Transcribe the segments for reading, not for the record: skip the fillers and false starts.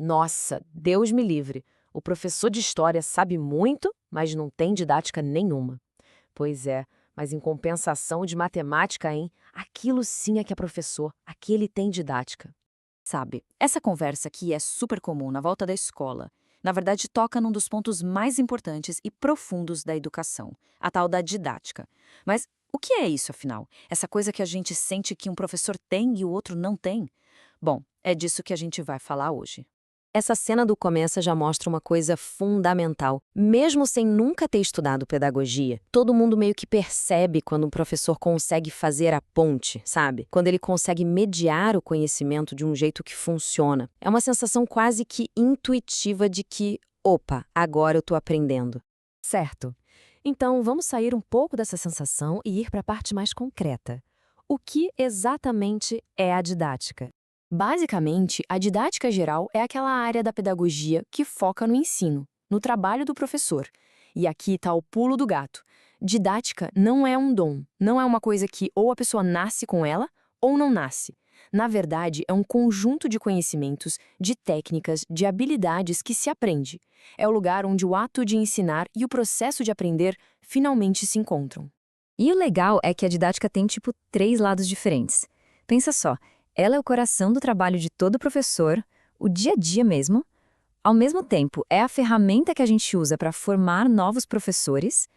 Nossa, Deus me livre. O professor de história sabe muito, mas não tem didática nenhuma. Pois é, mas em compensação de matemática, hein? Aquilo sim é que é professor, aquele tem didática. Sabe, essa conversa aqui é super comum na volta da escola. Na verdade, toca num dos pontos mais importantes e profundos da educação, a tal da didática. Mas o que é isso, afinal? Essa coisa que a gente sente que um professor tem e o outro não tem? Bom, é disso que a gente vai falar hoje. Essa cena do começo já mostra uma coisa fundamental. Mesmo sem nunca ter estudado pedagogia, todo mundo meio que percebe quando um professor consegue fazer a ponte, sabe? Quando ele consegue mediar o conhecimento de um jeito que funciona. É uma sensação quase que intuitiva de que, opa, agora eu tô aprendendo. Certo. Então, vamos sair um pouco dessa sensação e ir para a parte mais concreta. O que exatamente é a didática? Basicamente, a didática geral é aquela área da pedagogia que foca no ensino, no trabalho do professor. E aqui está o pulo do gato. Didática não é um dom, não é uma coisa que ou a pessoa nasce com ela ou não nasce. Na verdade, é um conjunto de conhecimentos, de técnicas, de habilidades que se aprende. É o lugar onde o ato de ensinar e o processo de aprender finalmente se encontram. E o legal é que a didática tem, tipo, três lados diferentes. Pensa só, ela é o coração do trabalho de todo professor, o dia a dia mesmo. Ao mesmo tempo, é a ferramenta que a gente usa para formar novos professores.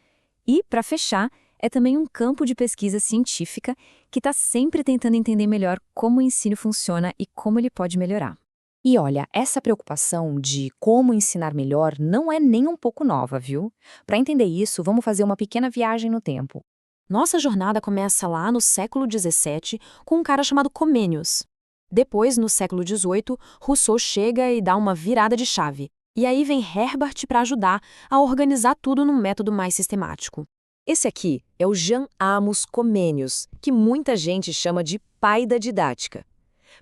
E, para fechar, é também um campo de pesquisa científica que está sempre tentando entender melhor como o ensino funciona e como ele pode melhorar. E olha, essa preocupação de como ensinar melhor não é nem um pouco nova, viu? Para entender isso, vamos fazer uma pequena viagem no tempo. Nossa jornada começa lá no século XVII com um cara chamado Comênios. Depois, no século XVIII, Rousseau chega e dá uma virada de chave. E aí vem Herbart para ajudar a organizar tudo num método mais sistemático. Esse aqui é o Jean Amos Comênios, que muita gente chama de pai da didática.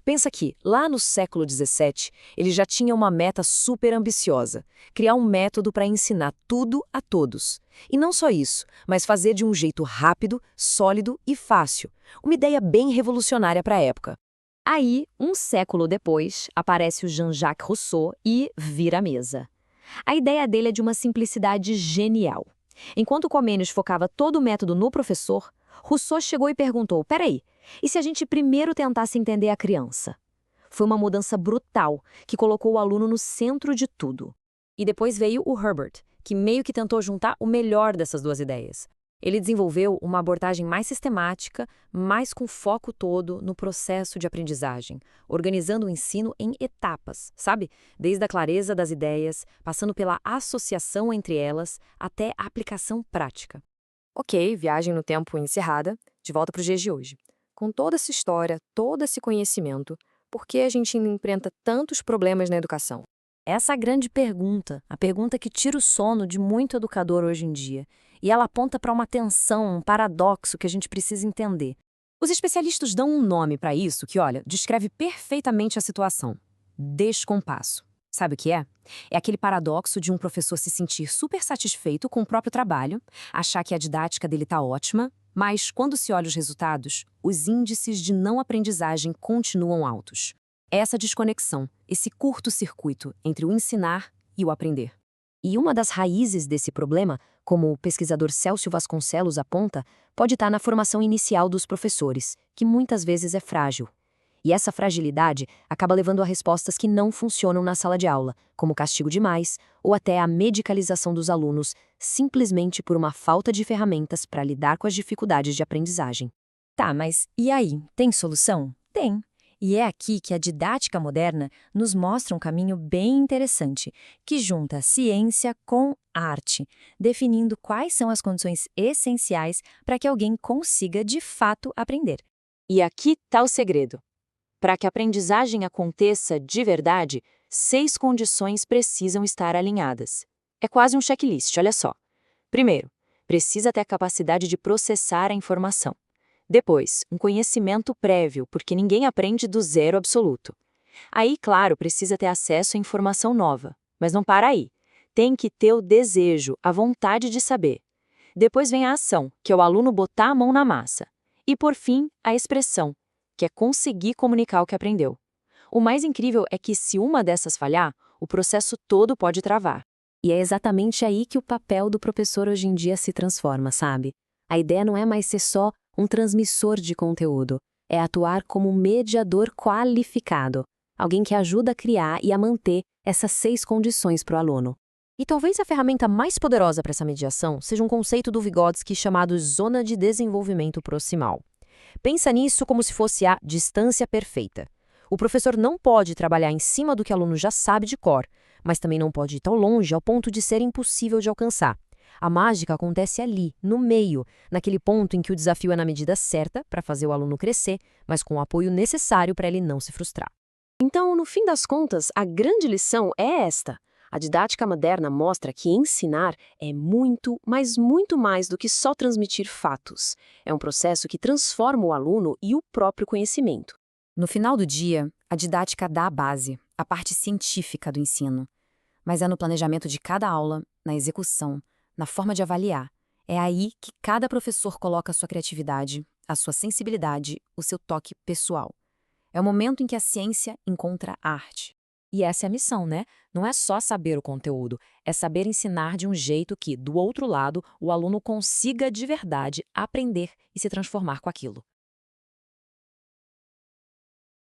Pensa que, lá no século XVII, ele já tinha uma meta super ambiciosa: criar um método para ensinar tudo a todos. E não só isso, mas fazer de um jeito rápido, sólido e fácil. Uma ideia bem revolucionária para a época. Aí, um século depois, aparece o Jean-Jacques Rousseau e vira a mesa. A ideia dele é de uma simplicidade genial. Enquanto Comênios focava todo o método no professor, Rousseau chegou e perguntou: peraí, e se a gente primeiro tentasse entender a criança? Foi uma mudança brutal, que colocou o aluno no centro de tudo. E depois veio o Herbert, que meio que tentou juntar o melhor dessas duas ideias. Ele desenvolveu uma abordagem mais sistemática, mas com foco todo no processo de aprendizagem, organizando o ensino em etapas, sabe? Desde a clareza das ideias, passando pela associação entre elas, até a aplicação prática. Ok, viagem no tempo encerrada, de volta para os dias de hoje. Com toda essa história, todo esse conhecimento, por que a gente ainda enfrenta tantos problemas na educação? Essa é a grande pergunta, a pergunta que tira o sono de muito educador hoje em dia. E ela aponta para uma tensão, um paradoxo que a gente precisa entender. Os especialistas dão um nome para isso que, olha, descreve perfeitamente a situação: descompasso. Sabe o que é? É aquele paradoxo de um professor se sentir super satisfeito com o próprio trabalho, achar que a didática dele está ótima, mas quando se olha os resultados, os índices de não aprendizagem continuam altos. É essa desconexão, esse curto-circuito entre o ensinar e o aprender. E uma das raízes desse problema, como o pesquisador Célcio Vasconcelos aponta, pode estar na formação inicial dos professores, que muitas vezes é frágil. E essa fragilidade acaba levando a respostas que não funcionam na sala de aula, como castigo demais ou até a medicalização dos alunos, simplesmente por uma falta de ferramentas para lidar com as dificuldades de aprendizagem. Tá, mas e aí? Tem solução? Tem. E é aqui que a didática moderna nos mostra um caminho bem interessante, que junta ciência com arte, definindo quais são as condições essenciais para que alguém consiga de fato aprender. E aqui está o segredo. Para que a aprendizagem aconteça de verdade, 6 condições precisam estar alinhadas. É quase um checklist, olha só. Primeiro, precisa ter a capacidade de processar a informação. Depois, um conhecimento prévio, porque ninguém aprende do zero absoluto. Aí, claro, precisa ter acesso à informação nova. Mas não para aí. Tem que ter o desejo, a vontade de saber. Depois vem a ação, que é o aluno botar a mão na massa. E, por fim, a expressão, que é conseguir comunicar o que aprendeu. O mais incrível é que se uma dessas falhar, o processo todo pode travar. E é exatamente aí que o papel do professor hoje em dia se transforma, sabe? A ideia não é mais ser só um transmissor de conteúdo, é atuar como um mediador qualificado, alguém que ajuda a criar e a manter essas 6 condições para o aluno. E talvez a ferramenta mais poderosa para essa mediação seja um conceito do Vygotsky chamado zona de desenvolvimento proximal. Pensa nisso como se fosse a distância perfeita. O professor não pode trabalhar em cima do que o aluno já sabe de cor, mas também não pode ir tão longe ao ponto de ser impossível de alcançar. A mágica acontece ali, no meio, naquele ponto em que o desafio é na medida certa para fazer o aluno crescer, mas com o apoio necessário para ele não se frustrar. Então, no fim das contas, a grande lição é esta. A didática moderna mostra que ensinar é muito, mas muito mais do que só transmitir fatos. É um processo que transforma o aluno e o próprio conhecimento. No final do dia, a didática dá a base, a parte científica do ensino. Mas é no planejamento de cada aula, na execução, na forma de avaliar. É aí que cada professor coloca a sua criatividade, a sua sensibilidade, o seu toque pessoal. É o momento em que a ciência encontra a arte. E essa é a missão, né? Não é só saber o conteúdo, é saber ensinar de um jeito que, do outro lado, o aluno consiga de verdade aprender e se transformar com aquilo.